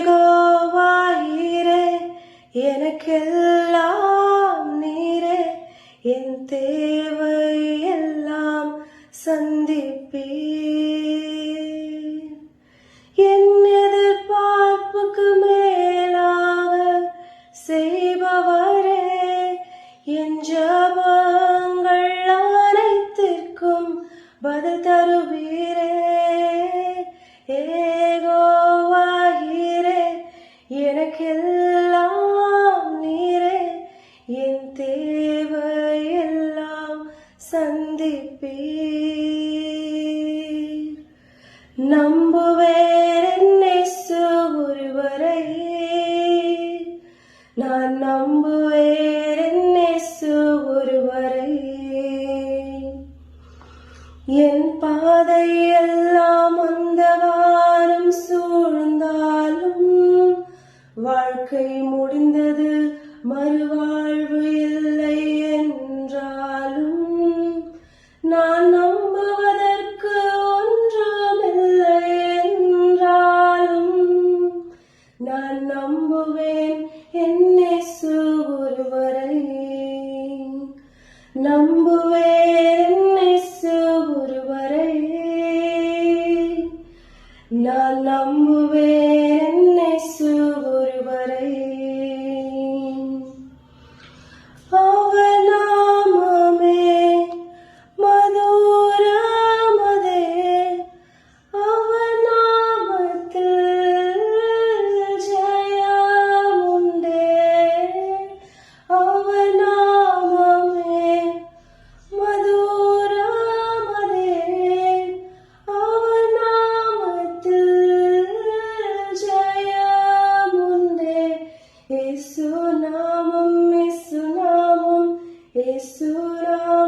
ஏகோவாயிரே எனக்கெல்லாம் நீரே, என் தேவையெல்லாம் சந்திப்பீர். என் எதிர்பார்ப்புக்கு மேலாக செய்பவரே, என் ஜபங்கள் அனைத்திற்கும் பதில் தருவீரே. ஏகோவாயிரே எனக்கெல்லாம் நீரே, என் தேவையெல்லாம் சந்திப்பீர். நம்புவேன் என் இயேசு ஒருவரை, நான் நம்புவேன் என் இயேசு ஒருவரை. என் பாதையெல்லாம் அந்தகாரம் சூழ்ந்தாலும், வாழ்க்கை முடிந்தது மறுவாழ்வு இல்லை என்றாலும், நான் நம்புவதற்கு ஒன்றுமில்லை என்றாலும், நான் நம்புவேன் என் இயேசு ஒருவரை. நம்புவேன் என் இயேசு ஒருவரை, நான் நம்புவேன் என் இயேசு ஒருவரை. அவர் நாமமே மதுரமதே, அவர் நாமத்தில் ஜெயமுண்டே. அவர் நாமமே மதுரமதே, அவர் நாமத்தில் ஜெயமுண்டே. இயேசு நாமம், இயேசு நாமம், இயேசு நாமம்.